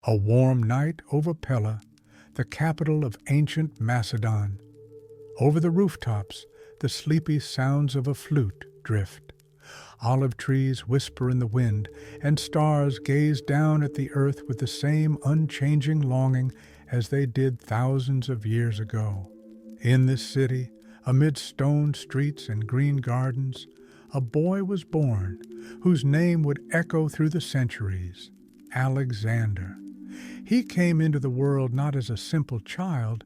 A warm night over Pella, the capital of ancient Macedon. Over the rooftops, the sleepy sounds of a flute drift. Olive trees whisper in the wind, and stars gaze down at the earth with the same unchanging longing as they did thousands of years ago. In this city, amid stone streets and green gardens, a boy was born whose name would echo through the centuries, Alexander. He came into the world not as a simple child,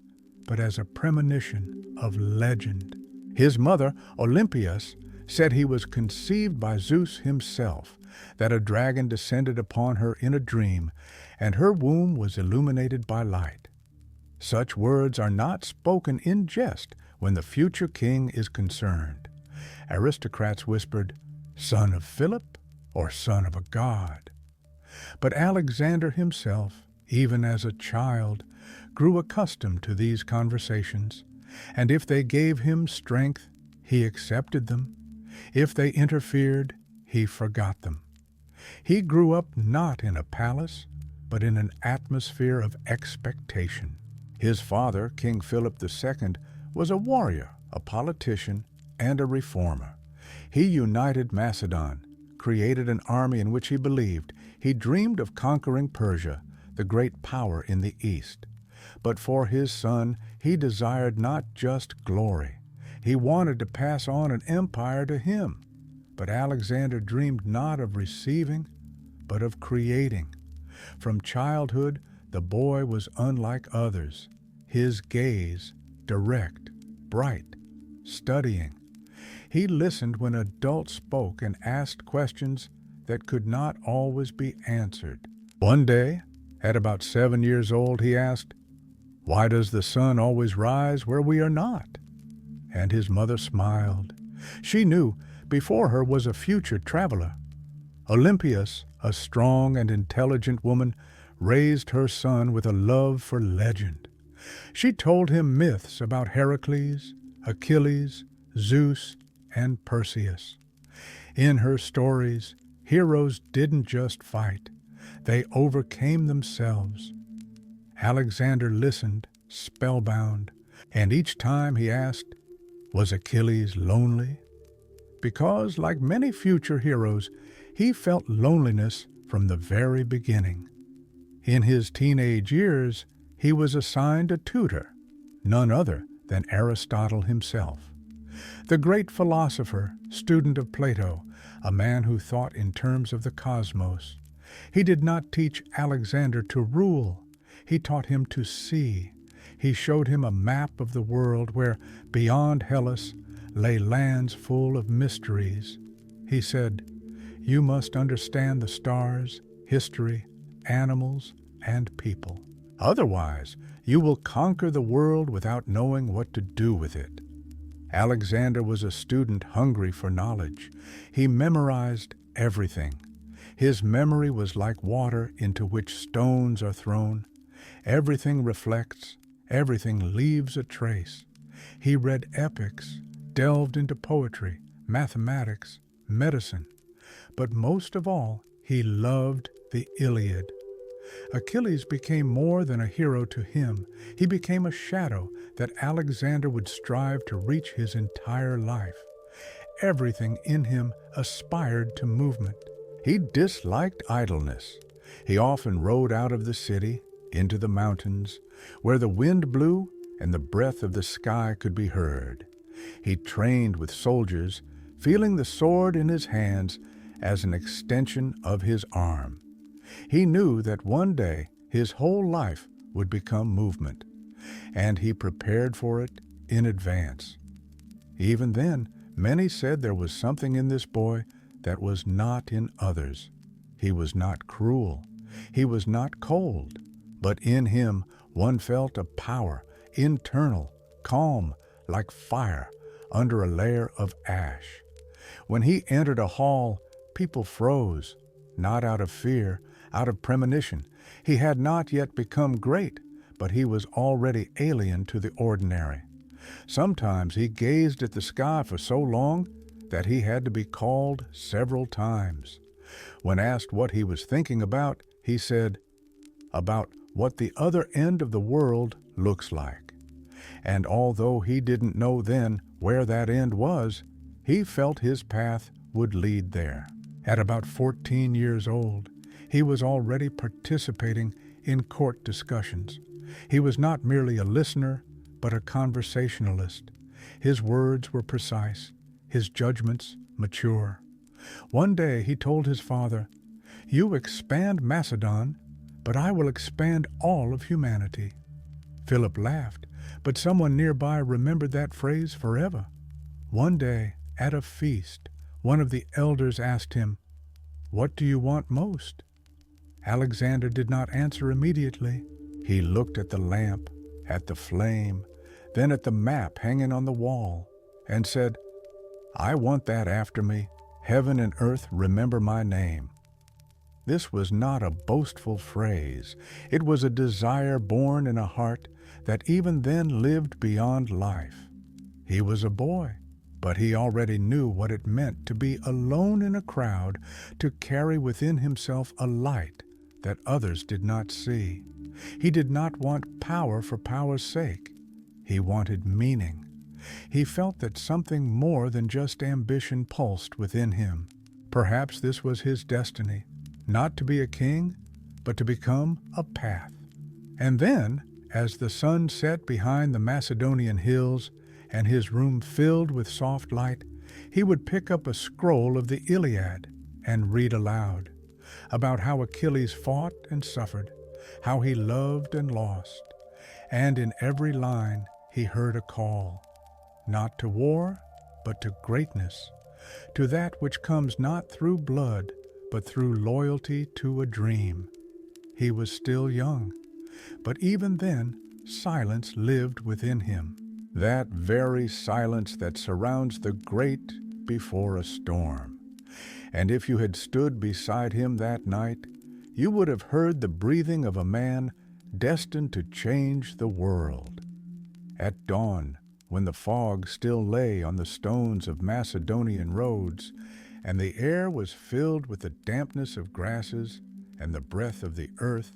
but as a premonition of legend. His mother, Olympias, said he was conceived by Zeus himself, that a dragon descended upon her in a dream, and her womb was illuminated by light. Such words are not spoken in jest when the future king is concerned. Aristocrats whispered, "Son of Philip," or "son of a god." But Alexander himself, even as a child, grew accustomed to these conversations, and if they gave him strength, he accepted them. If they interfered, he forgot them. He grew up not in a palace, but in an atmosphere of expectation. His father, King Philip II, was a warrior, a politician, and a reformer. He united Macedon, created an army in which he believed. He dreamed of conquering Persia, the great power in the East. But for his son, he desired not just glory. He wanted to pass on an empire to him. But Alexander dreamed not of receiving, but of creating. From childhood, the boy was unlike others. His gaze, direct, bright, studying. He listened when adults spoke and asked questions that could not always be answered. One day, at about 7 years old, he asked, "Why does the sun always rise where we are not?" And his mother smiled. She knew before her was a future traveler. Olympias, a strong and intelligent woman, raised her son with a love for legend. She told him myths about Heracles, Achilles, Zeus, and Perseus. In her stories, heroes didn't just fight. They overcame themselves. Alexander listened, spellbound, and each time he asked, "Was Achilles lonely?" Because, like many future heroes, he felt loneliness from the very beginning. In his teenage years, he was assigned a tutor, none other than Aristotle himself. The great philosopher, student of Plato, a man who thought in terms of the cosmos. He did not teach Alexander to rule. He taught him to see. He showed him a map of the world where, beyond Hellas, lay lands full of mysteries. He said, "You must understand the stars, history, animals, and people. Otherwise, you will conquer the world without knowing what to do with it." Alexander was a student hungry for knowledge. He memorized everything. His memory was like water into which stones are thrown. Everything reflects, everything leaves a trace. He read epics, delved into poetry, mathematics, medicine. But most of all, he loved the Iliad. Achilles became more than a hero to him. He became a shadow that Alexander would strive to reach his entire life. Everything in him aspired to movement. He disliked idleness. He often rode out of the city into the mountains, where the wind blew and the breath of the sky could be heard. He trained with soldiers, feeling the sword in his hands as an extension of his arm. He knew that one day his whole life would become movement, and he prepared for it in advance. Even then, many said there was something in this boy that was not in others. He was not cruel. He was not cold. But in him one felt a power, internal, calm, like fire, under a layer of ash. When he entered a hall, people froze, not out of fear, out of premonition. He had not yet become great, but he was already alien to the ordinary. Sometimes he gazed at the sky for so long that he had to be called several times. When asked what he was thinking about, he said, about what the other end of the world looks like. And although he didn't know then where that end was, he felt his path would lead there. At about 14 years old, he was already participating in court discussions. He was not merely a listener, but a conversationalist. His words were precise, his judgments mature. One day he told his father, "You expand Macedon, but I will expand all of humanity." Philip laughed, but someone nearby remembered that phrase forever. One day, at a feast, one of the elders asked him, "What do you want most?" Alexander did not answer immediately. He looked at the lamp, at the flame, then at the map hanging on the wall, and said, "I want that after me. Heaven and earth remember my name." This was not a boastful phrase. It was a desire born in a heart that even then lived beyond life. He was a boy, but he already knew what it meant to be alone in a crowd, to carry within himself a light that others did not see. He did not want power for power's sake. He wanted meaning. He felt that something more than just ambition pulsed within him. Perhaps this was his destiny, not to be a king, but to become a path. And then, as the sun set behind the Macedonian hills and his room filled with soft light, he would pick up a scroll of the Iliad and read aloud about how Achilles fought and suffered, how he loved and lost, and in every line he heard a call, not to war, but to greatness, to that which comes not through blood, but through loyalty to a dream. He was still young, but even then, silence lived within him, that very silence that surrounds the great before a storm. And if you had stood beside him that night, you would have heard the breathing of a man destined to change the world. At dawn, when the fog still lay on the stones of Macedonian roads, and the air was filled with the dampness of grasses and the breath of the earth,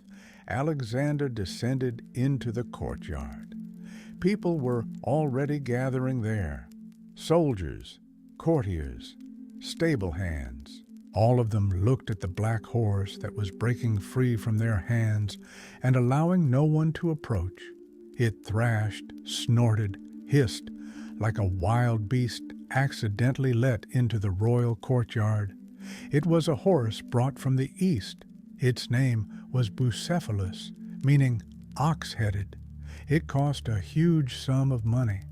Alexander descended into the courtyard. People were already gathering there. Soldiers, courtiers, stable hands. All of them looked at the black horse that was breaking free from their hands and allowing no one to approach. It thrashed, snorted, hissed, like a wild beast accidentally let into the royal courtyard. It was a horse brought from the east. Its name was Bucephalus, meaning ox-headed. It cost a huge sum of money.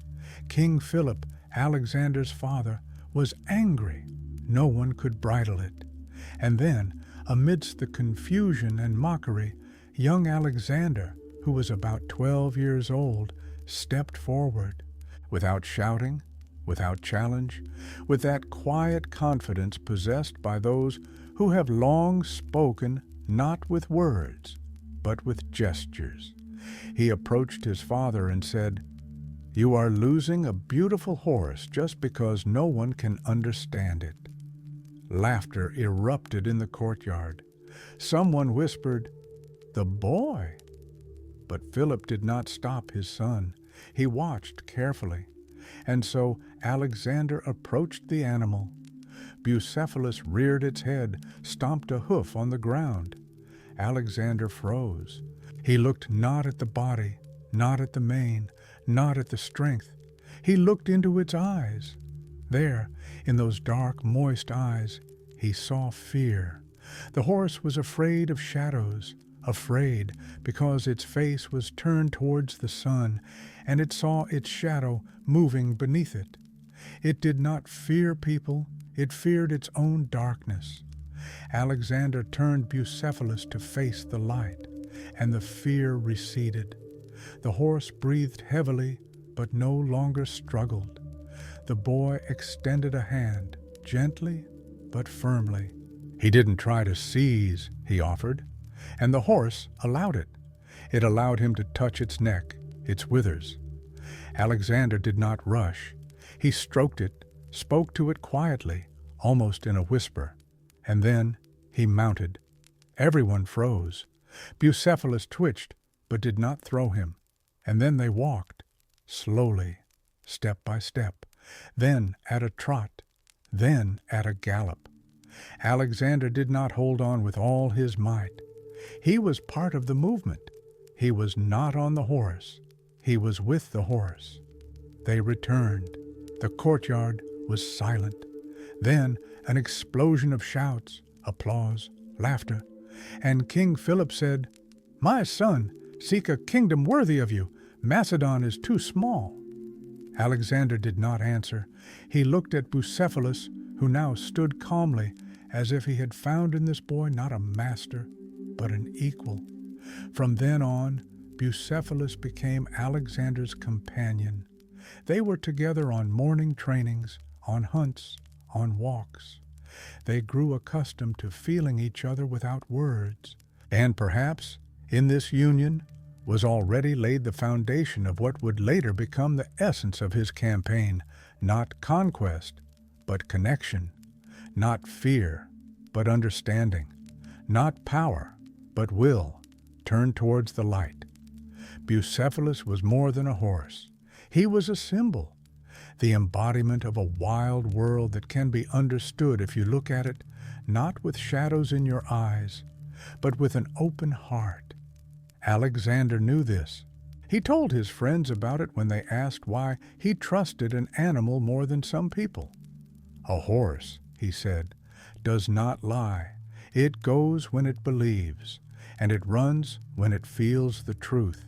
King Philip, Alexander's father, was angry. No one could bridle it. And then, amidst the confusion and mockery, young Alexander, who was about 12 years old, stepped forward. Without shouting, without challenge, with that quiet confidence possessed by those who have long spoken not with words, but with gestures. He approached his father and said, "You are losing a beautiful horse just because no one can understand it." Laughter erupted in the courtyard. Someone whispered, "The boy." But Philip did not stop his son. He watched carefully. And so Alexander approached the animal. Bucephalus reared its head, stomped a hoof on the ground. Alexander froze. He looked not at the body, not at the mane, not at the strength. He looked into its eyes. There, in those dark, moist eyes, he saw fear. The horse was afraid of shadows, afraid because its face was turned towards the sun, and it saw its shadow moving beneath it. It did not fear people, it feared its own darkness. Alexander turned Bucephalus to face the light, and the fear receded. The horse breathed heavily, but no longer struggled. The boy extended a hand, gently but firmly. He didn't try to seize, he offered, and the horse allowed it. It allowed him to touch its neck, its withers. Alexander did not rush. He stroked it, spoke to it quietly, almost in a whisper, and then he mounted. Everyone froze. Bucephalus twitched, but did not throw him. And then they walked, slowly, step by step, then at a trot, then at a gallop. Alexander did not hold on with all his might. He was part of the movement. He was not on the horse. He was with the horse. They returned. The courtyard was silent. Then an explosion of shouts, applause, laughter, and King Philip said, "My son, seek a kingdom worthy of you. Macedon is too small." Alexander did not answer. He looked at Bucephalus, who now stood calmly, as if he had found in this boy not a master, but an equal. From then on, Bucephalus became Alexander's companion. They were together on morning trainings, on hunts, on walks. They grew accustomed to feeling each other without words, and perhaps in this union was already laid the foundation of what would later become the essence of his campaign, not conquest, but connection, not fear, but understanding, not power, but will, turned towards the light. Bucephalus was more than a horse. He was a symbol, the embodiment of a wild world that can be understood if you look at it not with shadows in your eyes, but with an open heart. Alexander knew this. He told his friends about it when they asked why he trusted an animal more than some people. "A horse," he said, "does not lie. It goes when it believes, and it runs when it feels the truth.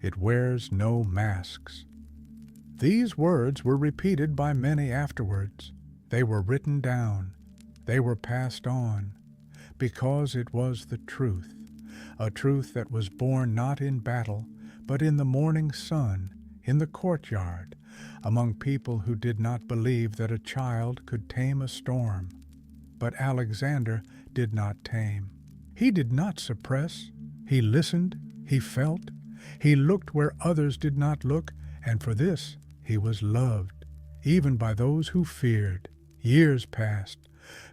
It wears no masks." These words were repeated by many afterwards. They were written down. They were passed on, because it was the truth, a truth that was born not in battle, but in the morning sun, in the courtyard, among people who did not believe that a child could tame a storm. But Alexander did not tame. He did not suppress. He listened. He felt. He looked where others did not look, and for this he was loved, even by those who feared. Years passed.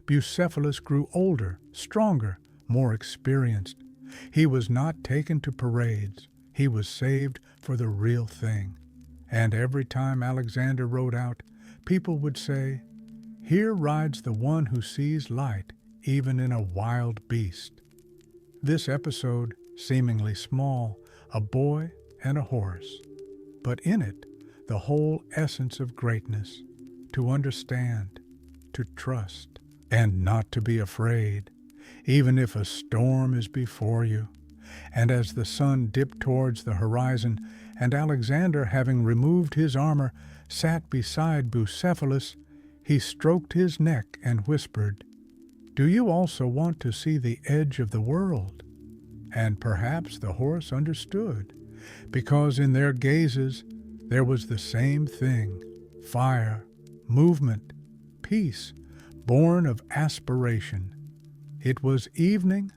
Bucephalus grew older, stronger, more experienced. He was not taken to parades. He was saved for the real thing. And every time Alexander rode out, people would say, "Here rides the one who sees light even in a wild beast." This episode, seemingly small, a boy and a horse, but in it the whole essence of greatness, to understand, to trust, and not to be afraid, even if a storm is before you. And as the sun dipped towards the horizon, and Alexander, having removed his armor, sat beside Bucephalus, he stroked his neck and whispered, "Do you also want to see the edge of the world?" And perhaps the horse understood, because in their gazes there was the same thing, fire, movement, peace, born of aspiration. It was evening.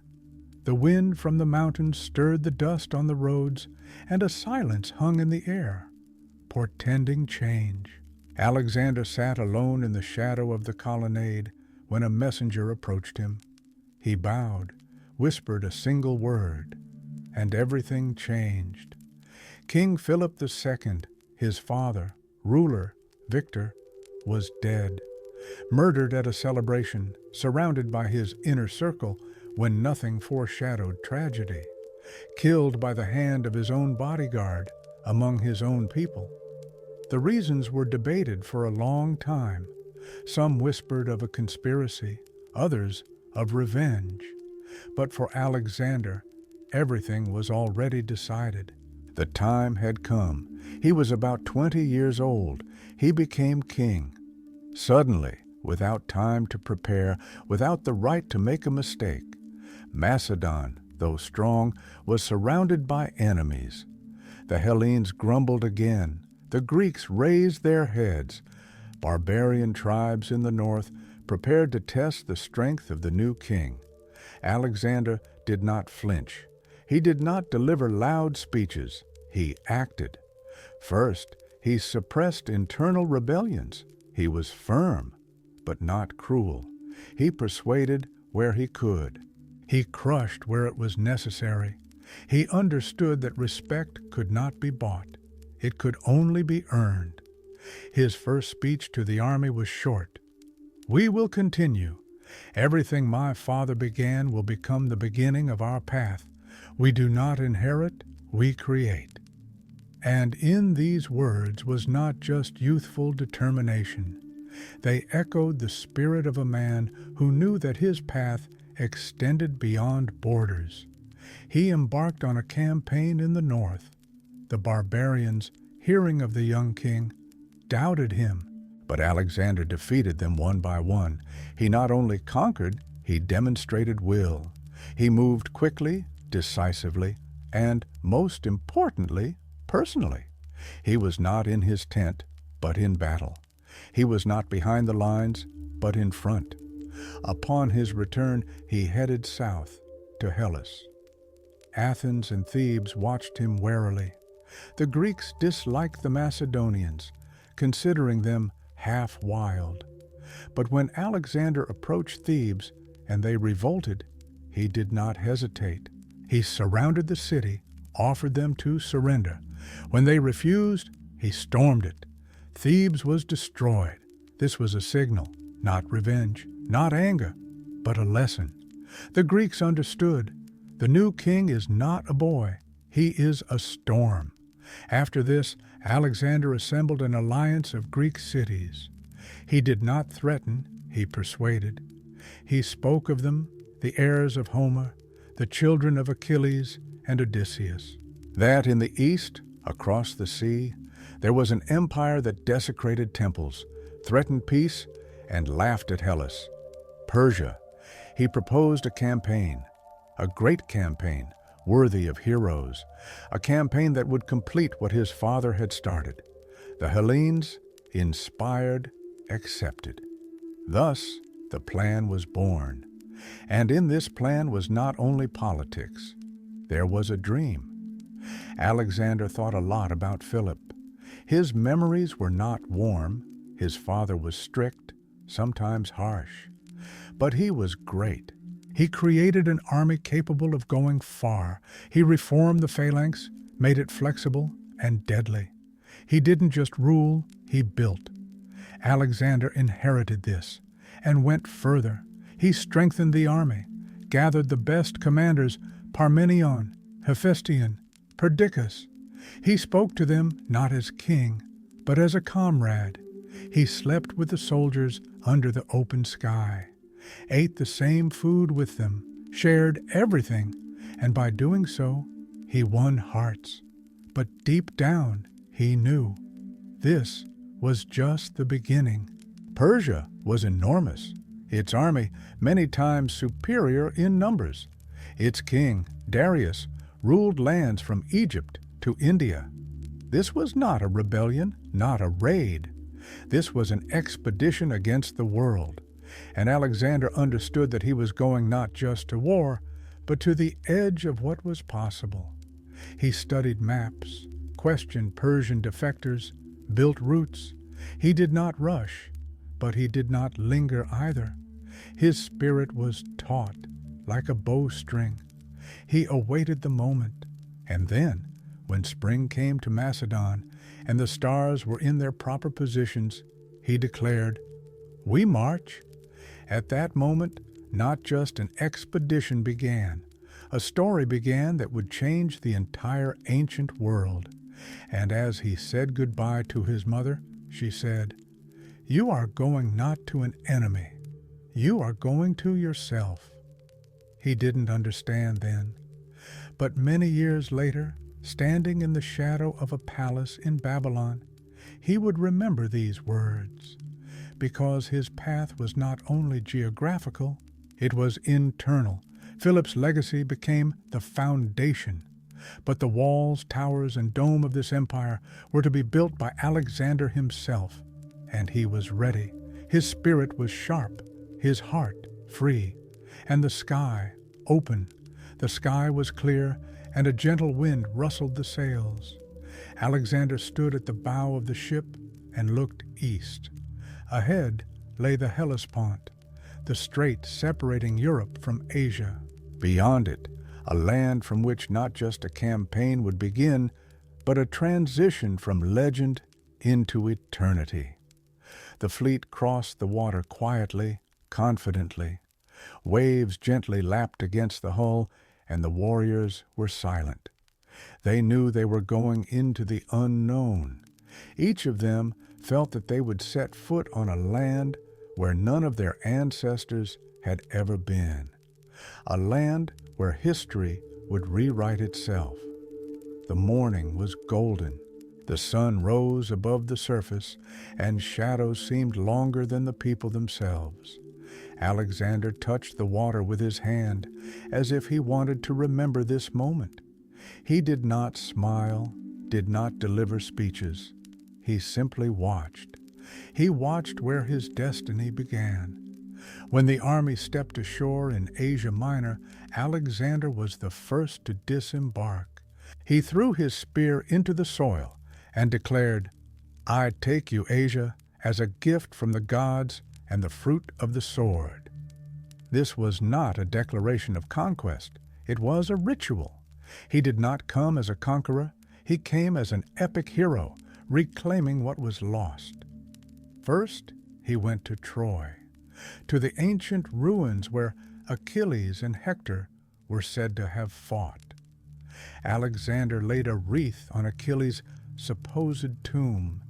The wind from the mountains stirred the dust on the roads, and a silence hung in the air, portending change. Alexander sat alone in the shadow of the colonnade when a messenger approached him. He bowed, whispered a single word, and everything changed. King Philip II, his father, ruler, victor, was dead, murdered at a celebration, surrounded by his inner circle when nothing foreshadowed tragedy, killed by the hand of his own bodyguard among his own people. The reasons were debated for a long time. Some whispered of a conspiracy, others of revenge. But for Alexander, everything was already decided. The time had come. He was about 20 years old. He became king. Suddenly, without time to prepare, without the right to make a mistake, Macedon, though strong, was surrounded by enemies. The Hellenes grumbled again. The Greeks raised their heads. Barbarian tribes in the north prepared to test the strength of the new king. Alexander did not flinch. He did not deliver loud speeches. He acted. First, he suppressed internal rebellions. He was firm, but not cruel. He persuaded where he could. He crushed where it was necessary. He understood that respect could not be bought. It could only be earned. His first speech to the army was short. "We will continue. Everything my father began will become the beginning of our path. We do not inherit, we create." And in these words was not just youthful determination. They echoed the spirit of a man who knew that his path extended beyond borders. He embarked on a campaign in the north. The barbarians, hearing of the young king, doubted him, but Alexander defeated them one by one. He not only conquered, he demonstrated will. He moved quickly, decisively, and, most importantly, personally. He was not in his tent, but in battle. He was not behind the lines, but in front. Upon his return, he headed south to Hellas. Athens and Thebes watched him warily. The Greeks disliked the Macedonians, considering them half wild. But when Alexander approached Thebes and they revolted, he did not hesitate. He surrounded the city, offered them to surrender. When they refused, he stormed it. Thebes was destroyed. This was a signal, not revenge, not anger, but a lesson. The Greeks understood. The new king is not a boy. He is a storm. After this, Alexander assembled an alliance of Greek cities. He did not threaten, he persuaded. He spoke of them, the heirs of Homer, the children of Achilles and Odysseus. That in the east, across the sea, there was an empire that desecrated temples, threatened peace, and laughed at Hellas. Persia. He proposed a campaign, a great campaign, worthy of heroes, a campaign that would complete what his father had started. The Hellenes, inspired, accepted. Thus, the plan was born. And in this plan was not only politics. There was a dream. Alexander thought a lot about Philip. His memories were not warm. His father was strict, sometimes harsh. But he was great. He created an army capable of going far. He reformed the phalanx, made it flexible and deadly. He didn't just rule, he built. Alexander inherited this and went further. He strengthened the army, gathered the best commanders, Parmenion, Hephaestion, Perdiccas. He spoke to them not as king, but as a comrade. He slept with the soldiers under the open sky, ate the same food with them, shared everything, and by doing so, he won hearts. But deep down, he knew this was just the beginning. Persia was enormous, its army many times superior in numbers. Its king, Darius, ruled lands from Egypt to India. This was not a rebellion, not a raid. This was an expedition against the world. And Alexander understood that he was going not just to war, but to the edge of what was possible. He studied maps, questioned Persian defectors, built routes. He did not rush, but he did not linger either. His spirit was taut, like a bowstring. He awaited the moment, and then, when spring came to Macedon and the stars were in their proper positions, he declared, "We march." At that moment, not just an expedition began. A story began that would change the entire ancient world. And as he said goodbye to his mother, she said, "You are going not to an enemy. You are going to yourself." He didn't understand then. But many years later, standing in the shadow of a palace in Babylon, he would remember these words, because his path was not only geographical, it was internal. Philip's legacy became the foundation. But the walls, towers, and dome of this empire were to be built by Alexander himself, and he was ready. His spirit was sharp, his heart free, and the sky open. The sky was clear, and a gentle wind rustled the sails. Alexander stood at the bow of the ship and looked east. Ahead lay the Hellespont, the strait separating Europe from Asia. Beyond it, a land from which not just a campaign would begin, but a transition from legend into eternity. The fleet crossed the water quietly, confidently. Waves gently lapped against the hull, and the warriors were silent. They knew they were going into the unknown. Each of them felt that they would set foot on a land where none of their ancestors had ever been. A land where history would rewrite itself. The morning was golden. The sun rose above the surface, and shadows seemed longer than the people themselves. Alexander touched the water with his hand, as if he wanted to remember this moment. He did not smile, did not deliver speeches. He simply watched. He watched where his destiny began. When the army stepped ashore in Asia Minor, Alexander was the first to disembark. He threw his spear into the soil and declared, "I take you, Asia, as a gift from the gods and the fruit of the sword." This was not a declaration of conquest. It was a ritual. He did not come as a conqueror. He came as an epic hero, reclaiming what was lost. First, he went to Troy, to the ancient ruins where Achilles and Hector were said to have fought. Alexander laid a wreath on Achilles' supposed tomb.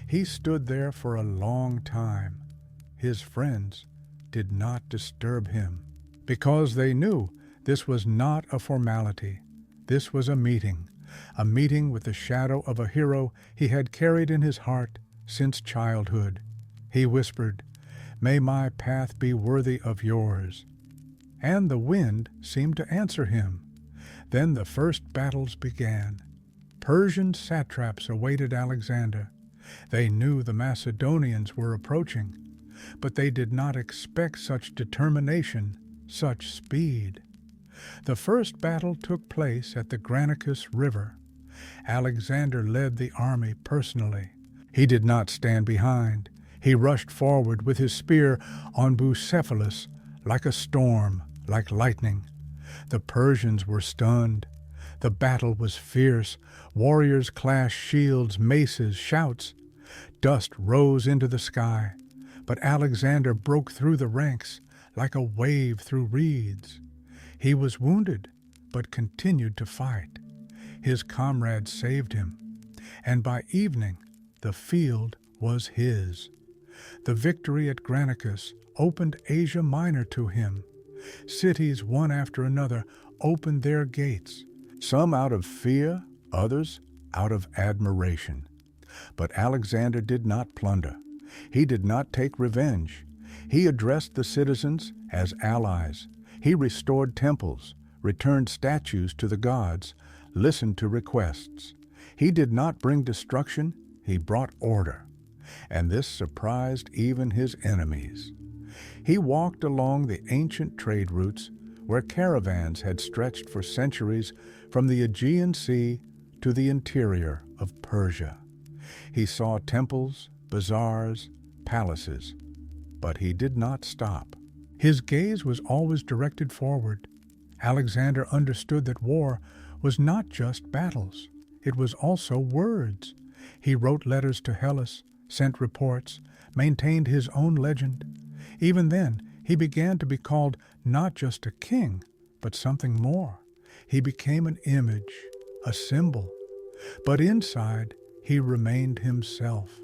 He stood there for a long time. His friends did not disturb him, because they knew this was not a formality. This was a meeting with the shadow of a hero he had carried in his heart since childhood. He whispered, "May my path be worthy of yours." And the wind seemed to answer him. Then the first battles began. Persian satraps awaited Alexander. They knew the Macedonians were approaching, but they did not expect such determination, such speed. The first battle took place at the Granicus River. Alexander led the army personally. He did not stand behind. He rushed forward with his spear on Bucephalus like a storm, like lightning. The Persians were stunned. The battle was fierce. Warriors clashed shields, maces, shouts. Dust rose into the sky, but Alexander broke through the ranks like a wave through reeds. He was wounded, but continued to fight. His comrades saved him, and by evening the field was his. The victory at Granicus opened Asia Minor to him. Cities, one after another, opened their gates, some out of fear, others out of admiration. But Alexander did not plunder. He did not take revenge. He addressed the citizens as allies. He restored temples, returned statues to the gods, listened to requests. He did not bring destruction, he brought order. And this surprised even his enemies. He walked along the ancient trade routes where caravans had stretched for centuries from the Aegean Sea to the interior of Persia. He saw temples, bazaars, palaces, but he did not stop. His gaze was always directed forward. Alexander understood that war was not just battles. It was also words. He wrote letters to Hellas, sent reports, maintained his own legend. Even then, he began to be called not just a king, but something more. He became an image, a symbol. But inside, he remained himself.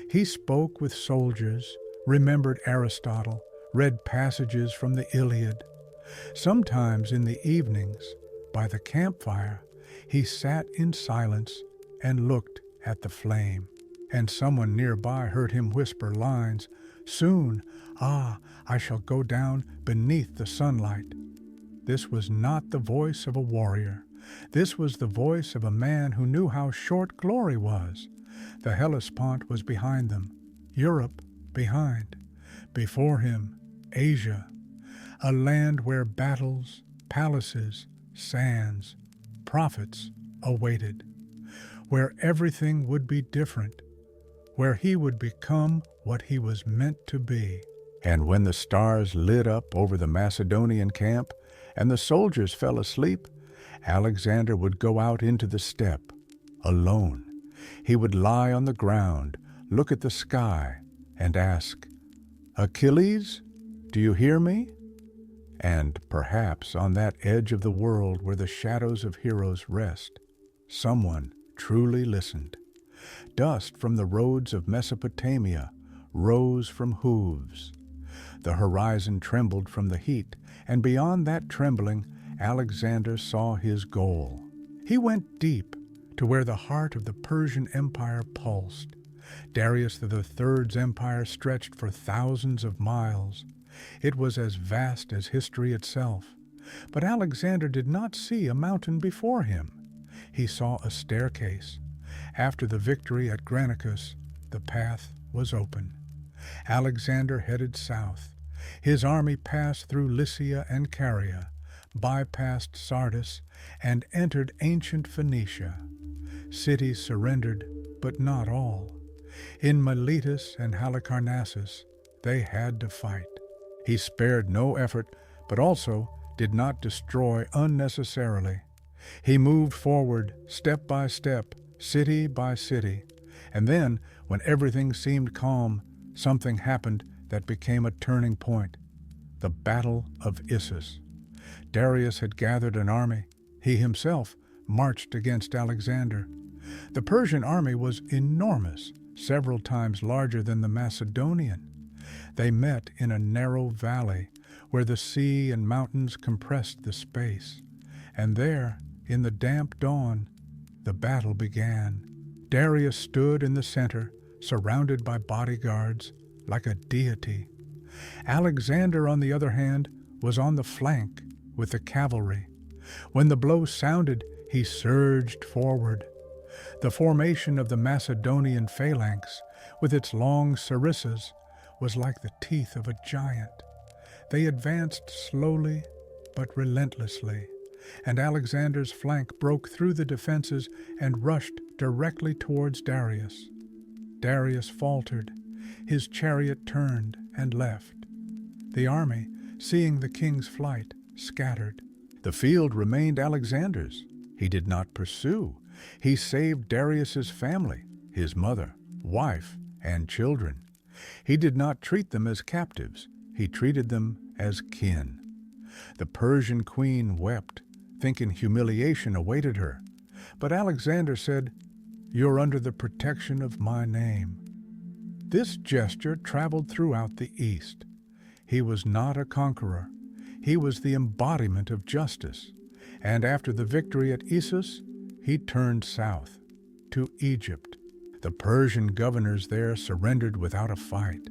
He spoke with soldiers, remembered Aristotle, read passages from the Iliad. Sometimes in the evenings, by the campfire, he sat in silence and looked at the flame. And someone nearby heard him whisper lines, "Soon, I shall go down beneath the sunlight." This was not the voice of a warrior. This was the voice of a man who knew how short glory was. The Hellespont was behind them, Europe behind. Before him, Asia, a land where battles, palaces, sands, prophets awaited, where everything would be different, where he would become what he was meant to be. And when the stars lit up over the Macedonian camp, and the soldiers fell asleep, Alexander would go out into the steppe, alone. He would lie on the ground, look at the sky, and ask, "Achilles, do you hear me?" And perhaps on that edge of the world where the shadows of heroes rest, someone truly listened. Dust from the roads of Mesopotamia rose from hooves. The horizon trembled from the heat, and beyond that trembling, Alexander saw his goal. He went deep to where the heart of the Persian Empire pulsed. Darius III's empire stretched for thousands of miles. It was as vast as history itself. But Alexander did not see a mountain before him. He saw a staircase. After the victory at Granicus, the path was open. Alexander headed south. His army passed through Lycia and Caria, bypassed Sardis, and entered ancient Phoenicia. Cities surrendered, but not all. In Miletus and Halicarnassus, they had to fight. He spared no effort, but also did not destroy unnecessarily. He moved forward, step by step, city by city. And then, when everything seemed calm, something happened that became a turning point. The Battle of Issus. Darius had gathered an army. He himself marched against Alexander. The Persian army was enormous, several times larger than the Macedonian. They met in a narrow valley where the sea and mountains compressed the space. And there, in the damp dawn, the battle began. Darius stood in the center, surrounded by bodyguards, like a deity. Alexander, on the other hand, was on the flank with the cavalry. When the blow sounded, he surged forward. The formation of the Macedonian phalanx, with its long sarissas, was like the teeth of a giant. They advanced slowly but relentlessly, and Alexander's flank broke through the defenses and rushed directly towards Darius. Darius faltered. His chariot turned and left. The army, seeing the king's flight, scattered. The field remained Alexander's. He did not pursue. He saved Darius's family, his mother, wife, and children. He did not treat them as captives. He treated them as kin. The Persian queen wept, thinking humiliation awaited her. But Alexander said, "You're under the protection of my name." This gesture traveled throughout the East. He was not a conqueror. He was the embodiment of justice. And after the victory at Issus, he turned south, to Egypt. The Persian governors there surrendered without a fight.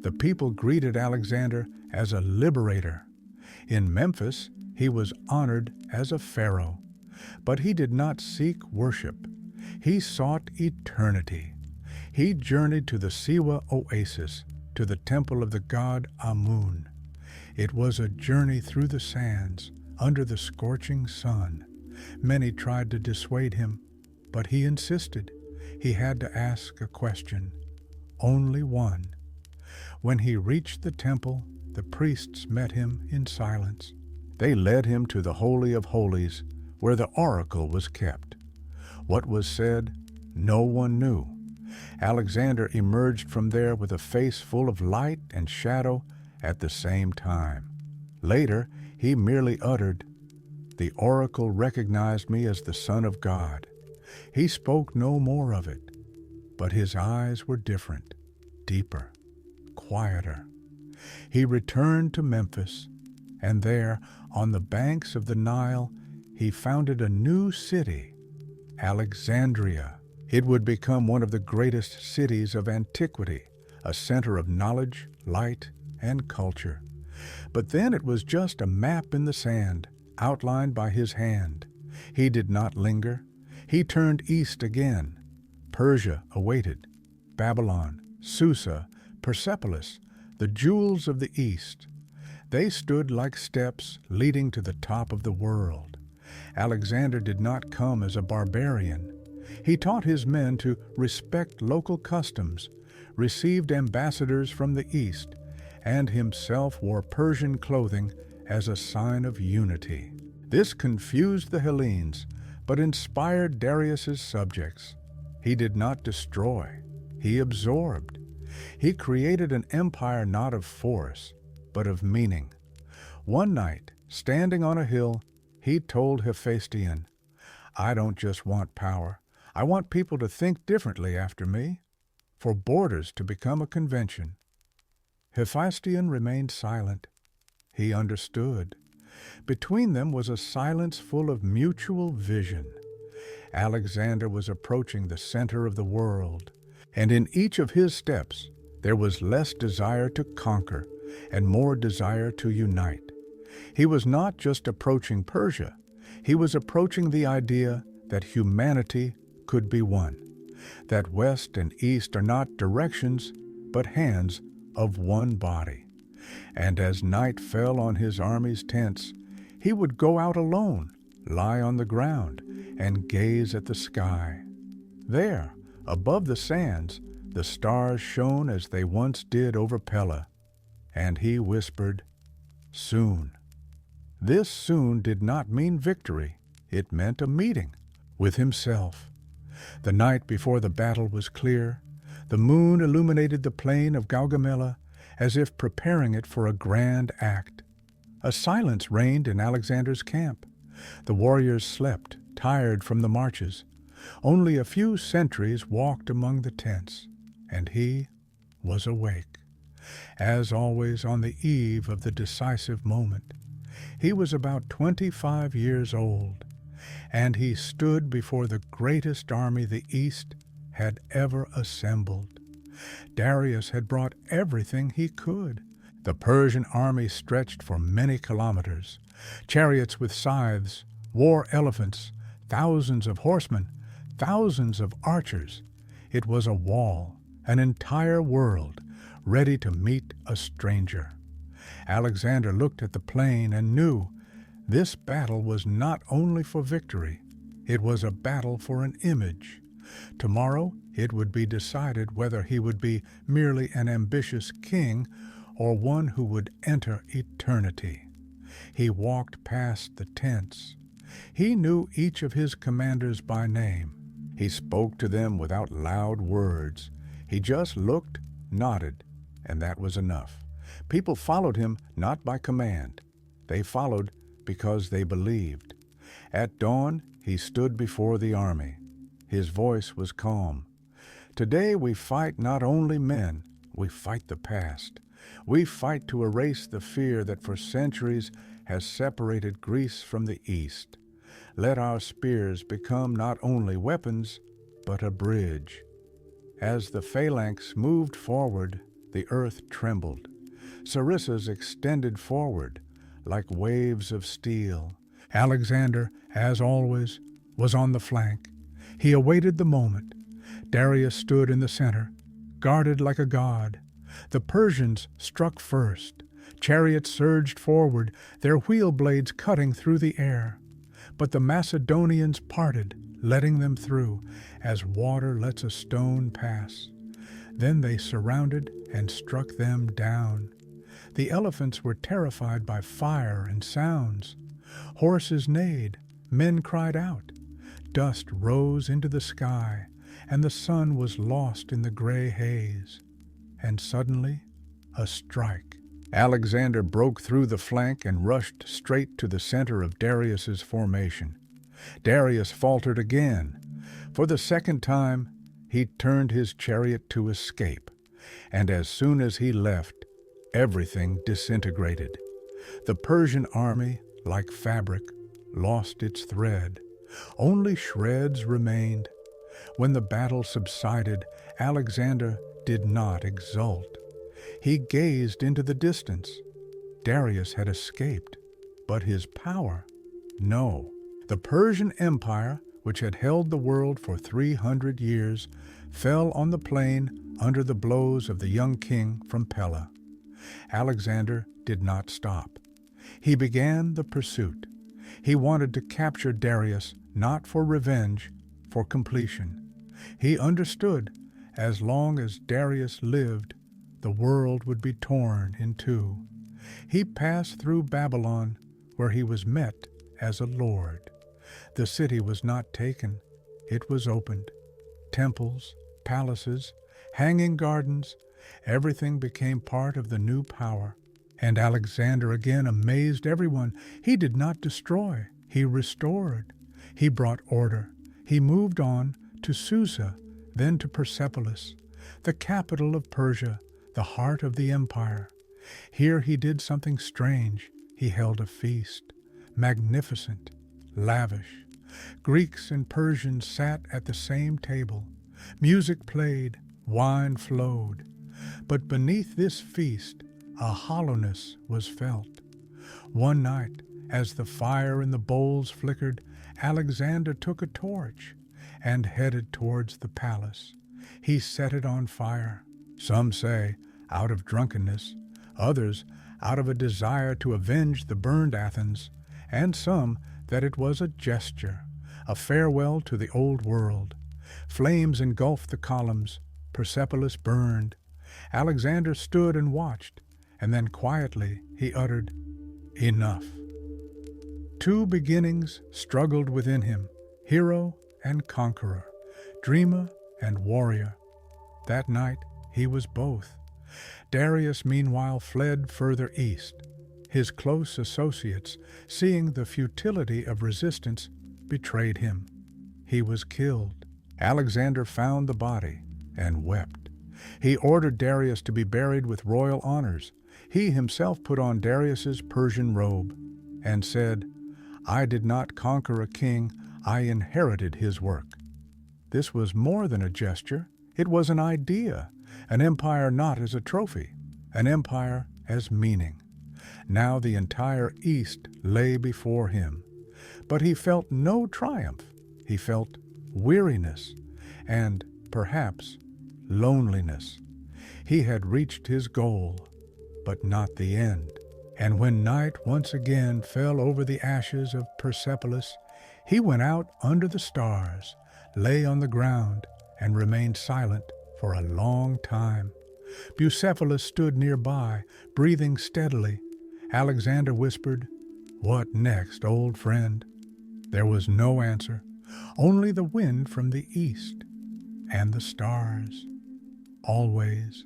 The people greeted Alexander as a liberator. In Memphis, he was honored as a pharaoh. But he did not seek worship. He sought eternity. He journeyed to the Siwa oasis, to the temple of the god Amun. It was a journey through the sands, under the scorching sun. Many tried to dissuade him, but he insisted. He had to ask a question. Only one. When he reached the temple, the priests met him in silence. They led him to the Holy of Holies, where the oracle was kept. What was said, no one knew. Alexander emerged from there with a face full of light and shadow at the same time. Later, he merely uttered, "The oracle recognized me as the Son of God." He spoke no more of it, but his eyes were different, deeper, quieter. He returned to Memphis, and there, on the banks of the Nile, he founded a new city, Alexandria. It would become one of the greatest cities of antiquity, a center of knowledge, light, and culture. But then it was just a map in the sand, outlined by his hand. He did not linger. He turned east again. Persia awaited. Babylon, Susa, Persepolis, the jewels of the east. They stood like steps leading to the top of the world. Alexander did not come as a barbarian. He taught his men to respect local customs, received ambassadors from the east, and himself wore Persian clothing as a sign of unity. This confused the Hellenes, but inspired Darius's subjects. He did not destroy, he absorbed. He created an empire not of force, but of meaning. One night, standing on a hill, he told Hephaestion, "I don't just want power. I want people to think differently after me, for borders to become a convention." Hephaestion remained silent. He understood. Between them was a silence full of mutual vision. Alexander was approaching the center of the world, and in each of his steps there was less desire to conquer and more desire to unite. He was not just approaching Persia, he was approaching the idea that humanity could be one, that West and East are not directions, but hands of one body. And as night fell on his army's tents, he would go out alone, lie on the ground, and gaze at the sky. There, above the sands, the stars shone as they once did over Pella, and he whispered, "Soon." This soon did not mean victory. It meant a meeting with himself. The night before the battle was clear. The moon illuminated the plain of Gaugamela as if preparing it for a grand act. A silence reigned in Alexander's camp. The warriors slept, tired from the marches. Only a few sentries walked among the tents, and he was awake. As always on the eve of the decisive moment, he was about 25 years old, and he stood before the greatest army the East had ever assembled. Darius had brought everything he could. The Persian army stretched for many kilometers. Chariots with scythes, war elephants, thousands of horsemen, thousands of archers. It was a wall, an entire world, ready to meet a stranger. Alexander looked at the plain and knew this battle was not only for victory, it was a battle for an image. Tomorrow it would be decided whether he would be merely an ambitious king or one who would enter eternity. He walked past the tents. He knew each of his commanders by name. He spoke to them without loud words. He just looked, nodded, and that was enough. People followed him not by command. They followed because they believed. At dawn, he stood before the army. His voice was calm. Today we fight not only men, we fight the past. We fight to erase the fear that for centuries has separated Greece from the East. Let our spears become not only weapons, but a bridge. As the phalanx moved forward, the earth trembled. Sarissas extended forward like waves of steel. Alexander, as always, was on the flank. He awaited the moment. Darius stood in the center, guarded like a god. The Persians struck first. Chariots surged forward, their wheel blades cutting through the air. But the Macedonians parted, letting them through, as water lets a stone pass. Then they surrounded and struck them down. The elephants were terrified by fire and sounds. Horses neighed, men cried out. Dust rose into the sky, and the sun was lost in the gray haze. And suddenly, a strike. Alexander broke through the flank and rushed straight to the center of Darius's formation. Darius faltered again. For the second time, he turned his chariot to escape, and as soon as he left, everything disintegrated. The Persian army, like fabric, lost its thread. Only shreds remained. When the battle subsided, Alexander did not exult. He gazed into the distance. Darius had escaped, but his power, no. The Persian Empire, which had held the world for 300 years, fell on the plain under the blows of the young king from Pella. Alexander did not stop. He began the pursuit. He wanted to capture Darius not for revenge, for completion. He understood, as long as Darius lived, the world would be torn in two. He passed through Babylon, where he was met as a lord. The city was not taken, it was opened. Temples, palaces, hanging gardens, everything became part of the new power. And Alexander again amazed everyone. He did not destroy, he restored. He brought order. He moved on to Susa, then to Persepolis, the capital of Persia, the heart of the empire. Here he did something strange. He held a feast, magnificent, lavish. Greeks and Persians sat at the same table. Music played, wine flowed. But beneath this feast, a hollowness was felt. One night, as the fire in the bowls flickered, Alexander took a torch and headed towards the palace. He set it on fire. Some say, out of drunkenness, others out of a desire to avenge the burned Athens, and some that it was a gesture, a farewell to the old world. Flames engulfed the columns. Persepolis burned. Alexander stood and watched, and then quietly he uttered, "Enough." Two beginnings struggled within him, hero and conqueror, dreamer and warrior. That night he was both. Darius meanwhile fled further east. His close associates, seeing the futility of resistance, betrayed him. He was killed. Alexander found the body and wept. He ordered Darius to be buried with royal honors. He himself put on Darius's Persian robe and said, "I did not conquer a king, I inherited his work." This was more than a gesture. It was an idea, an empire not as a trophy, an empire as meaning. Now the entire East lay before him. But he felt no triumph. He felt weariness and, perhaps, loneliness. He had reached his goal, but not the end. And when night once again fell over the ashes of Persepolis, he went out under the stars, lay on the ground, and remained silent for a long time. Bucephalus stood nearby, breathing steadily. Alexander whispered, "What next, old friend?" There was no answer, only the wind from the east, and the stars. Always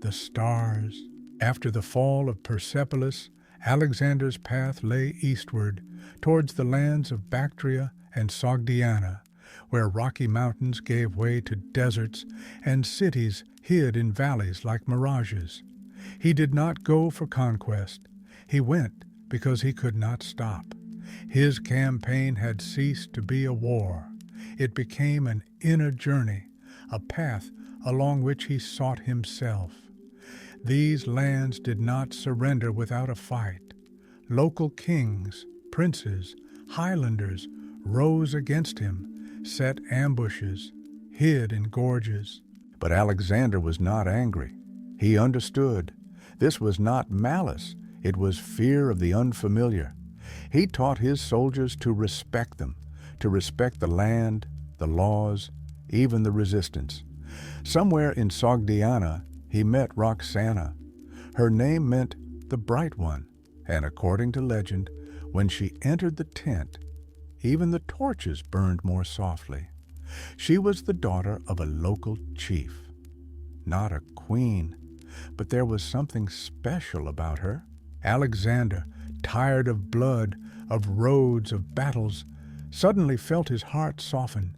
the stars. After the fall of Persepolis, Alexander's path lay eastward, towards the lands of Bactria and Sogdiana, where rocky mountains gave way to deserts and cities hid in valleys like mirages. He did not go for conquest. He went because he could not stop. His campaign had ceased to be a war. It became an inner journey, a path along which he sought himself. These lands did not surrender without a fight. Local kings, princes, highlanders rose against him, set ambushes, hid in gorges. But Alexander was not angry. He understood. This was not malice. It was fear of the unfamiliar. He taught his soldiers to respect them, to respect the land, the laws, even the resistance. Somewhere in Sogdiana, he met Roxana. Her name meant the Bright One, and according to legend, when she entered the tent, even the torches burned more softly. She was the daughter of a local chief. Not a queen, but there was something special about her. Alexander, tired of blood, of roads, of battles, suddenly felt his heart soften.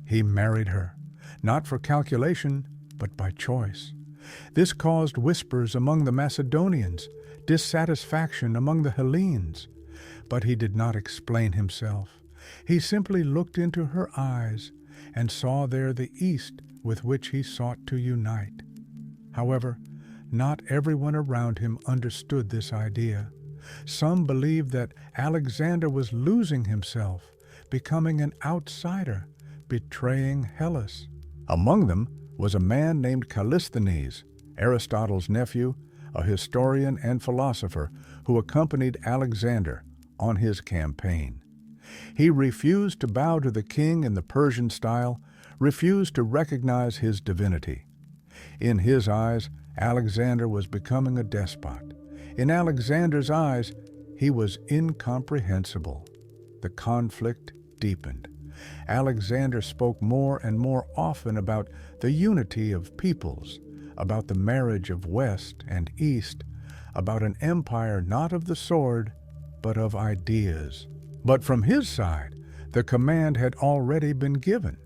He married her, not for calculation, but by choice. This caused whispers among the Macedonians, dissatisfaction among the Hellenes. But he did not explain himself. He simply looked into her eyes and saw there the East with which he sought to unite. However, not everyone around him understood this idea. Some believed that Alexander was losing himself, becoming an outsider, betraying Hellas. Among them was a man named Callisthenes, Aristotle's nephew, a historian and philosopher who accompanied Alexander on his campaign. He refused to bow to the king in the Persian style, refused to recognize his divinity. In his eyes, Alexander was becoming a despot. In Alexander's eyes, he was incomprehensible. The conflict deepened. Alexander spoke more and more often about the unity of peoples, about the marriage of West and East, about an empire not of the sword, but of ideas. But from his side, the command had already been given.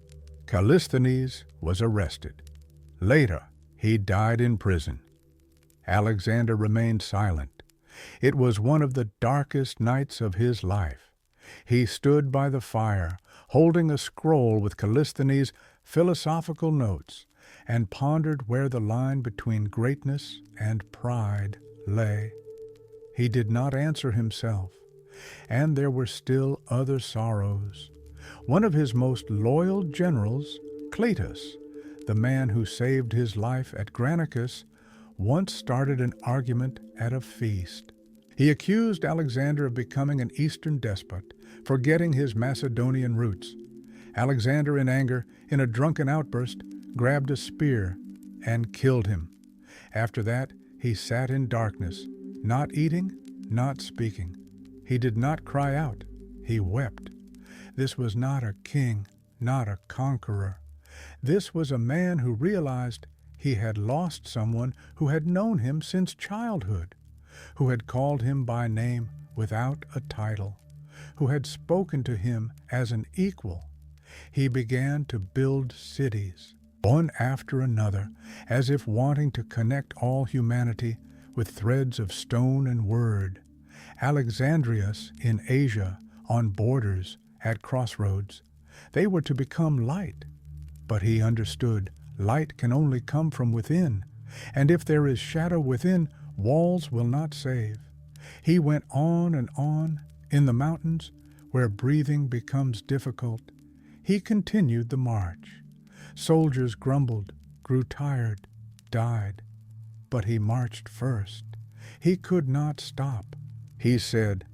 Callisthenes was arrested. Later, he died in prison. Alexander remained silent. It was one of the darkest nights of his life. He stood by the fire, holding a scroll with Callisthenes' philosophical notes, and pondered where the line between greatness and pride lay. He did not answer himself, and there were still other sorrows. One of his most loyal generals, Cleitus, the man who saved his life at Granicus, once started an argument at a feast. He accused Alexander of becoming an Eastern despot, forgetting his Macedonian roots. Alexander, in anger, in a drunken outburst, grabbed a spear and killed him. After that, he sat in darkness, not eating, not speaking. He did not cry out. He wept. This was not a king, not a conqueror. This was a man who realized he had lost someone who had known him since childhood, who had called him by name without a title, who had spoken to him as an equal. He began to build cities, one after another, as if wanting to connect all humanity with threads of stone and word. Alexandrias in Asia, on borders, at crossroads. They were to become light. But he understood light can only come from within, and if there is shadow within, walls will not save. He went on and on, in the mountains, where breathing becomes difficult. He continued the march. Soldiers grumbled, grew tired, died. But he marched first. He could not stop. He said,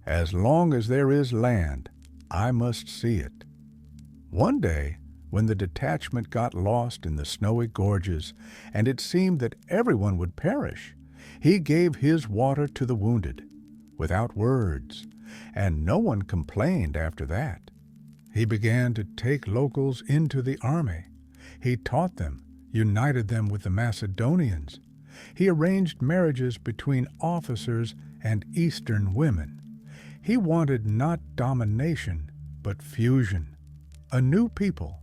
"As long as there is land, I must see it." One day, when the detachment got lost in the snowy gorges, and it seemed that everyone would perish, he gave his water to the wounded, without words, and no one complained after that. He began to take locals into the army. He taught them, united them with the Macedonians. He arranged marriages between officers and Eastern women. He wanted not domination, but fusion, a new people,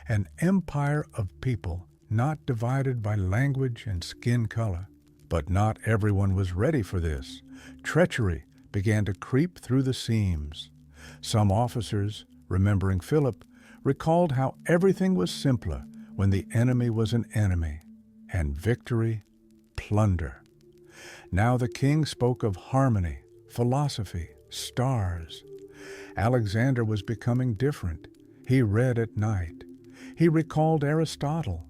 an empire of people not divided by language and skin color. But not everyone was ready for this. Treachery began to creep through the seams. Some officers, remembering Philip, recalled how everything was simpler when the enemy was an enemy, and victory, plunder. Now the king spoke of harmony, philosophy, stars. Alexander was becoming different. He read at night. He recalled Aristotle.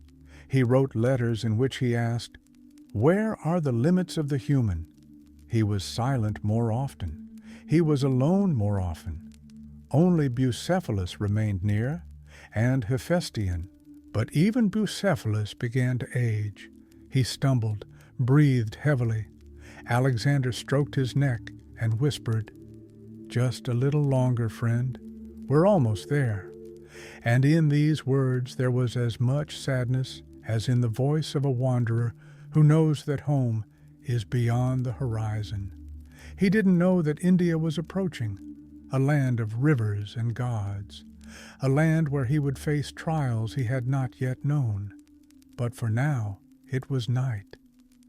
He wrote letters in which he asked, "Where are the limits of the human?" He was silent more often. He was alone more often. Only Bucephalus remained near, and Hephaestion. But even Bucephalus began to age. He stumbled, breathed heavily. Alexander stroked his neck and whispered, "Just a little longer, friend. We're almost there." And in these words there was as much sadness as in the voice of a wanderer who knows that home is beyond the horizon. He didn't know that India was approaching, a land of rivers and gods, a land where he would face trials he had not yet known. But for now it was night,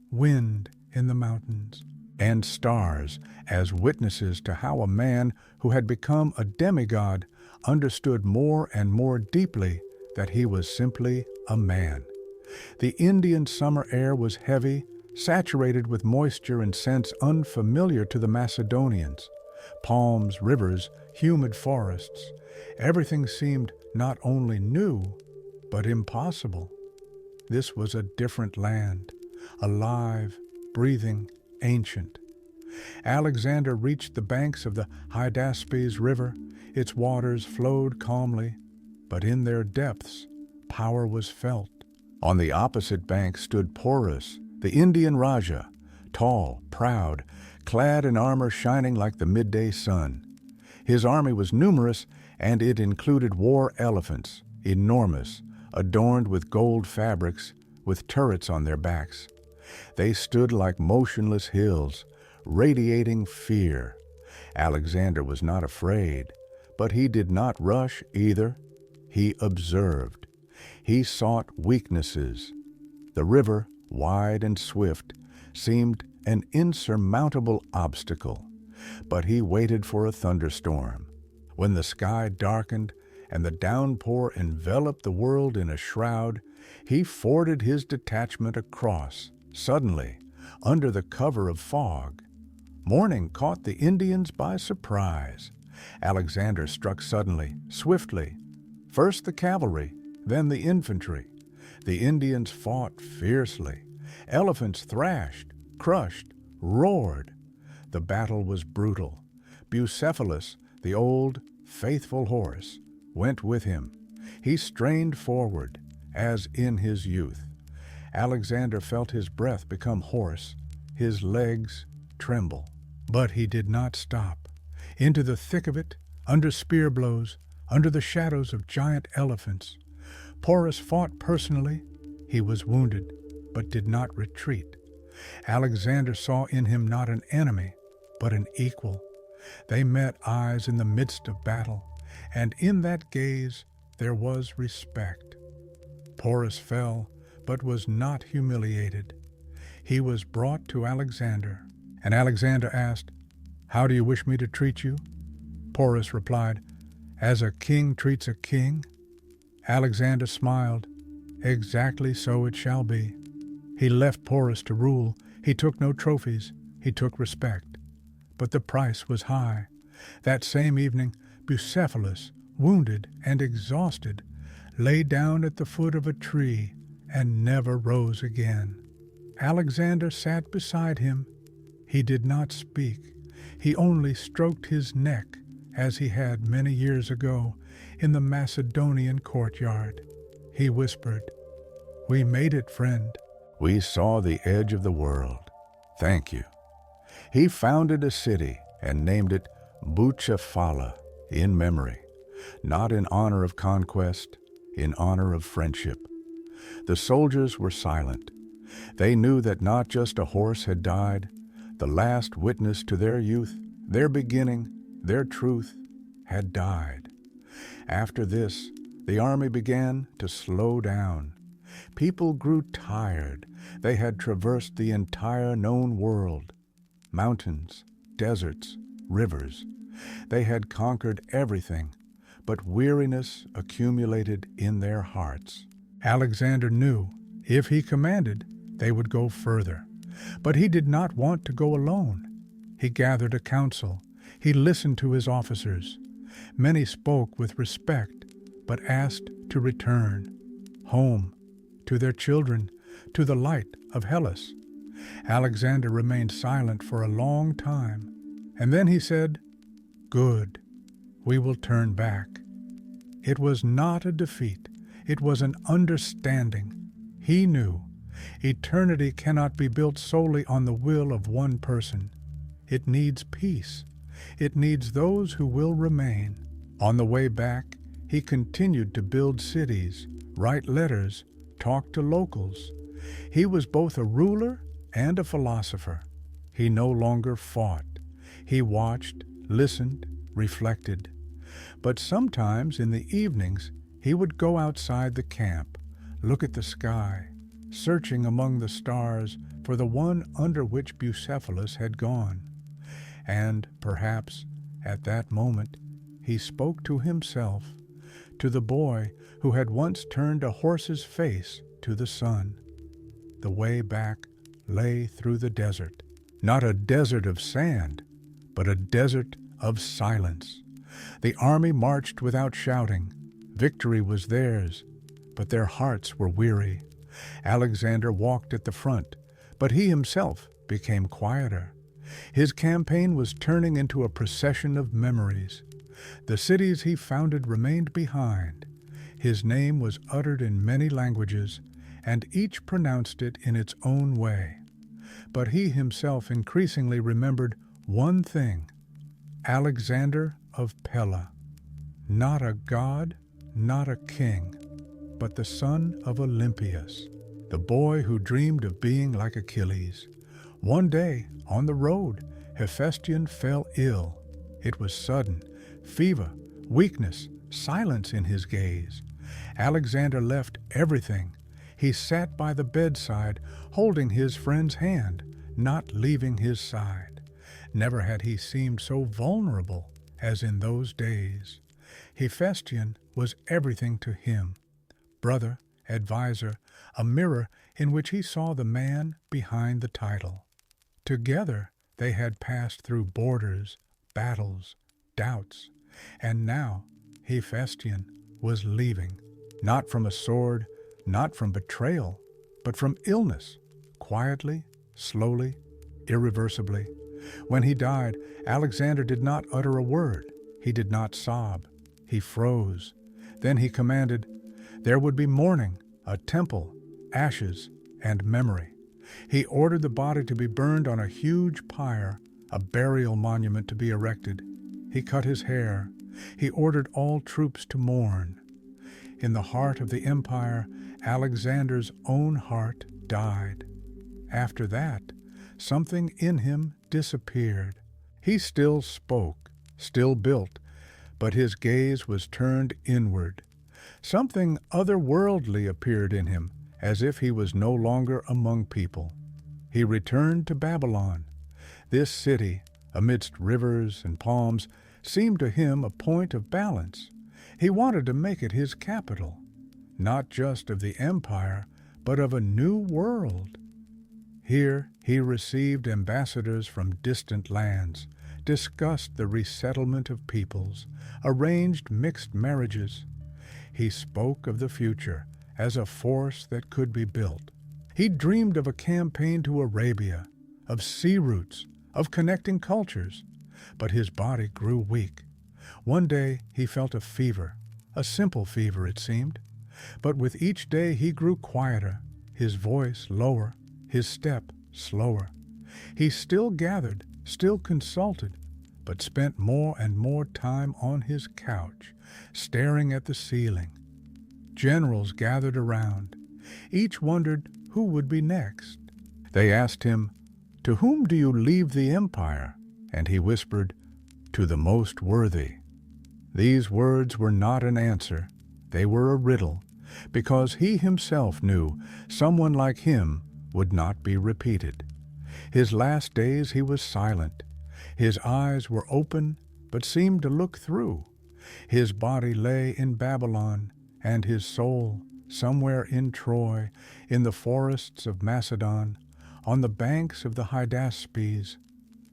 wind in the mountains, and stars as witnesses to how a man who had become a demigod understood more and more deeply that he was simply a man. The Indian summer air was heavy, saturated with moisture and scents unfamiliar to the Macedonians. Palms, rivers, humid forests. Everything seemed not only new, but impossible. This was a different land, alive, breathing, ancient. Alexander reached the banks of the Hydaspes River. Its waters flowed calmly, but in their depths power was felt. On the opposite bank stood Porus, the Indian Raja, tall, proud, clad in armor shining like the midday sun. His army was numerous, and it included war elephants, enormous, adorned with gold fabrics, with turrets on their backs. They stood like motionless hills, radiating fear. Alexander was not afraid, but he did not rush either. He observed. He sought weaknesses. The river, wide and swift, seemed an insurmountable obstacle, but he waited for a thunderstorm. When the sky darkened and the downpour enveloped the world in a shroud, he forded his detachment across, suddenly, under the cover of fog. Morning caught the Indians by surprise. Alexander struck suddenly, swiftly. First the cavalry, then the infantry. The Indians fought fiercely. Elephants thrashed, crushed, roared. The battle was brutal. Bucephalus, the old, faithful horse, went with him. He strained forward, as in his youth. Alexander felt his breath become hoarse, his legs tremble. But he did not stop. Into the thick of it, under spear blows, under the shadows of giant elephants, Porus fought personally. He was wounded, but did not retreat. Alexander saw in him not an enemy, but an equal. They met eyes in the midst of battle, and in that gaze there was respect. Porus fell, but was not humiliated. He was brought to Alexander, and Alexander asked, "How do you wish me to treat you?" Porus replied, "As a king treats a king." Alexander smiled. "Exactly so it shall be." He left Porus to rule. He took no trophies. He took respect. But the price was high. That same evening, Bucephalus, wounded and exhausted, lay down at the foot of a tree and never rose again. Alexander sat beside him. He did not speak. He only stroked his neck, as he had many years ago in the Macedonian courtyard. He whispered, "We made it, friend. We saw the edge of the world. Thank you." He founded a city and named it Bucephala in memory, not in honor of conquest, in honor of friendship. The soldiers were silent. They knew that not just a horse had died, the last witness to their youth, their beginning, their truth, had died. After this, the army began to slow down. People grew tired. They had traversed the entire known world. Mountains, deserts, rivers. They had conquered everything, but weariness accumulated in their hearts. Alexander knew, if he commanded, they would go further. But he did not want to go alone. He gathered a council. He listened to his officers. Many spoke with respect, but asked to return, home, to their children, to the light of Hellas. Alexander remained silent for a long time, and then he said, "Good, we will turn back." It was not a defeat. It was an understanding. He knew eternity cannot be built solely on the will of one person. It needs peace. It needs those who will remain. On the way back, he continued to build cities, write letters, talk to locals. He was both a ruler and a philosopher. He no longer fought. He watched, listened, reflected. But sometimes in the evenings, he would go outside the camp, look at the sky, searching among the stars for the one under which Bucephalus had gone. And perhaps, at that moment, he spoke to himself, to the boy who had once turned a horse's face to the sun. The way back lay through the desert, not a desert of sand, but a desert of silence. The army marched without shouting. Victory was theirs, but their hearts were weary. Alexander walked at the front, but he himself became quieter. His campaign was turning into a procession of memories. The cities he founded remained behind. His name was uttered in many languages, and each pronounced it in its own way. but he himself increasingly remembered one thing: Alexander of Pella, not a god, not a king, but the son of Olympias, the boy who dreamed of being like Achilles. One day, on the road, Hephaestion fell ill. It was sudden: fever, weakness, silence in his gaze. Alexander left everything. He sat by the bedside, holding his friend's hand, not leaving his side. Never had he seemed so vulnerable as in those days. Hephaestion was everything to him: brother, advisor, a mirror in which he saw the man behind the title. Together they had passed through borders, battles, doubts, and now Hephaestion was leaving, not from a sword, not from betrayal, but from illness, quietly, slowly, irreversibly. When he died, Alexander did not utter a word. He did not sob. He froze. Then he commanded, there would be mourning, a temple, ashes, and memory. He ordered the body to be burned on a huge pyre, a burial monument to be erected. He cut his hair. He ordered all troops to mourn. In the heart of the empire, Alexander's own heart died. After that, something in him disappeared. He still spoke, still built, but his gaze was turned inward. Something otherworldly appeared in him, as if he was no longer among people. He returned to Babylon. This city, amidst rivers and palms, seemed to him a point of balance. He wanted to make it his capital, not just of the empire, but of a new world. Here he received ambassadors from distant lands, discussed the resettlement of peoples, arranged mixed marriages. He spoke of the future as a force that could be built. He dreamed of a campaign to Arabia, of sea routes, of connecting cultures, but his body grew weak. One day he felt a fever, a simple fever it seemed, but with each day he grew quieter, his voice lower, his step slower. He still gathered, still consulted, but spent more and more time on his couch, staring at the ceiling. Generals gathered around. Each wondered who would be next. They asked him, "To whom do you leave the empire?" And he whispered, "To the most worthy." These words were not an answer. They were a riddle, because he himself knew someone like him would not be repeated. His last days he was silent. His eyes were open, but seemed to look through. His body lay in Babylon, and his soul somewhere in Troy, in the forests of Macedon, on the banks of the Hydaspes,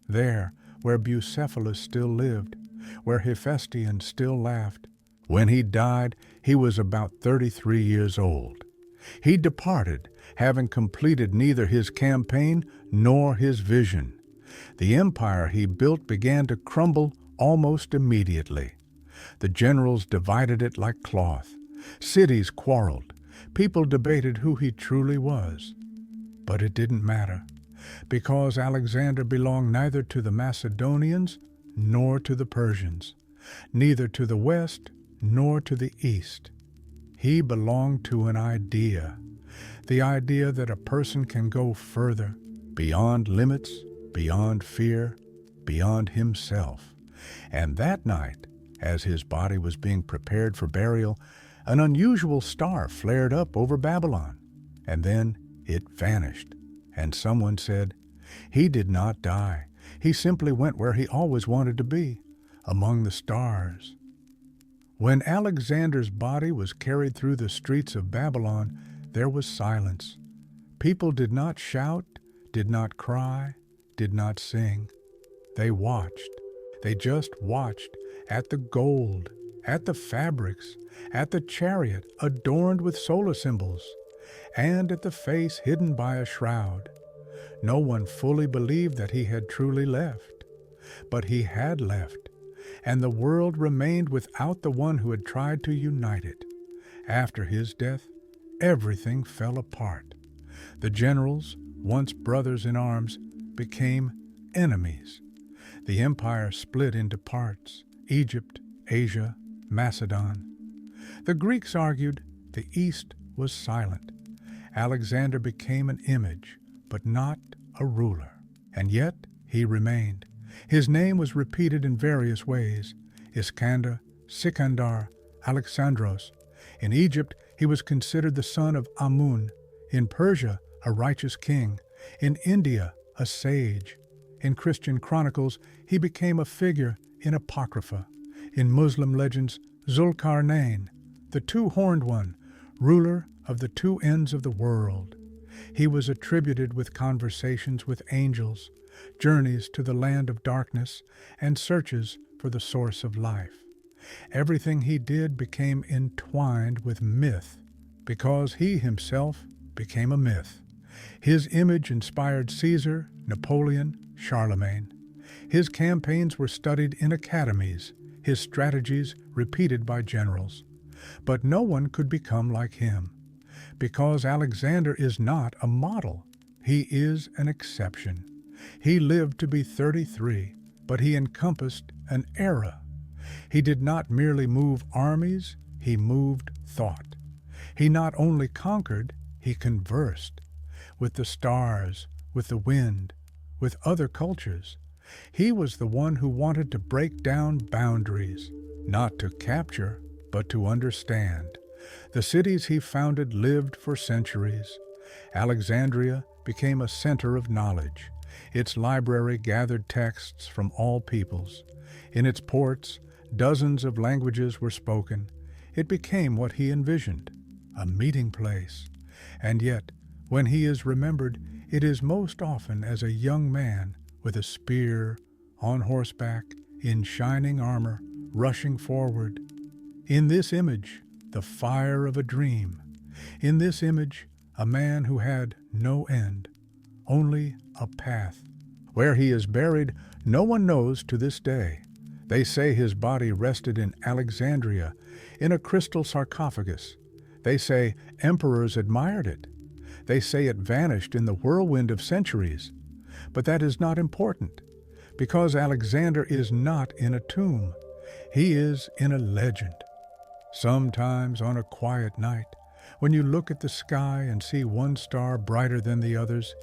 there where Bucephalus still lived, where Hephaestion still laughed. When he died, he was about 33 years old. He departed, having completed neither his campaign nor his vision. The empire he built began to crumble almost immediately. The generals divided it like cloth. Cities quarreled. People debated who he truly was. But it didn't matter, because Alexander belonged neither to the Macedonians nor to the Persians, neither to the west nor to the east. He belonged to an idea, the idea that a person can go further, beyond limits, beyond fear, beyond himself. And that night, as his body was being prepared for burial, an unusual star flared up over Babylon, and then it vanished. And someone said, "He did not die. He simply went where he always wanted to be, among the stars." When Alexander's body was carried through the streets of Babylon, there was silence. People did not shout, did not cry, did not sing. They watched. They just watched at the gold, at the fabrics, at the chariot adorned with solar symbols, and at the face hidden by a shroud. No one fully believed that he had truly left. But he had left, and the world remained without the one who had tried to unite it. After his death, everything fell apart. The generals, once brothers in arms, became enemies. The empire split into parts: Egypt, Asia, Macedon. The Greeks argued the East was silent. Alexander became an image, but not a ruler. And yet he remained. His name was repeated in various ways: Iskander, Sikandar, Alexandros. In Egypt, he was considered the son of Amun. In Persia, a righteous king. In India, a sage. In Christian chronicles, he became a figure in Apocrypha. In Muslim legends, Zulkarnain, the two-horned one, ruler of the two ends of the world. He was attributed with conversations with angels, journeys to the land of darkness, and searches for the source of life. Everything he did became entwined with myth, because he himself became a myth. His image inspired Caesar, Napoleon, Charlemagne. His campaigns were studied in academies, his strategies repeated by generals. But no one could become like him, because Alexander is not a model. He is an exception. He lived to be 33, but he encompassed an era. He did not merely move armies, he moved thought. He not only conquered, he conversed with the stars, with the wind, with other cultures. He was the one who wanted to break down boundaries, not to capture, but to understand. The cities he founded lived for centuries. Alexandria became a center of knowledge. Its library gathered texts from all peoples. In its ports, dozens of languages were spoken. It became what he envisioned, a meeting place. And yet, when he is remembered, it is most often as a young man with a spear, on horseback, in shining armor, rushing forward. In this image, the fire of a dream. In this image, a man who had no end, only a path. Where he is buried, no one knows to this day. They say his body rested in Alexandria, in a crystal sarcophagus. They say emperors admired it. They say it vanished in the whirlwind of centuries. But that is not important, because Alexander is not in a tomb. He is in a legend. Sometimes on a quiet night, when you look at the sky and see one star brighter than the others,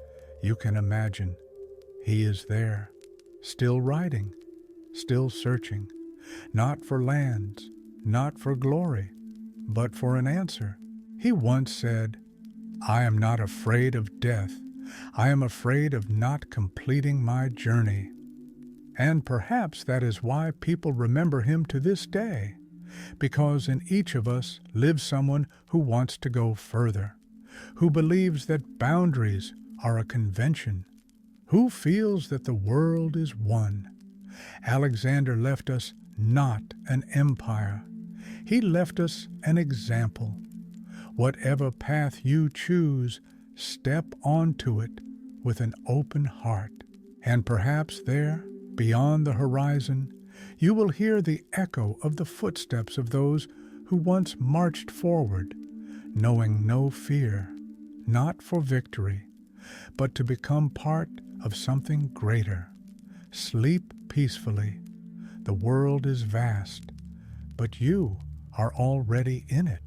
you can imagine he is there, still writing, still searching, not for lands, not for glory, but for an answer. He once said, "I am not afraid of death. I am afraid of not completing my journey." And perhaps that is why people remember him to this day, because in each of us lives someone who wants to go further, who believes that boundaries are a convention, who feels that the world is one. Alexander left us not an empire. He left us an example. Whatever path you choose, step onto it with an open heart. And perhaps there, beyond the horizon, you will hear the echo of the footsteps of those who once marched forward, knowing no fear, not for victory, but to become part of something greater. Sleep peacefully. The world is vast, but you are already in it.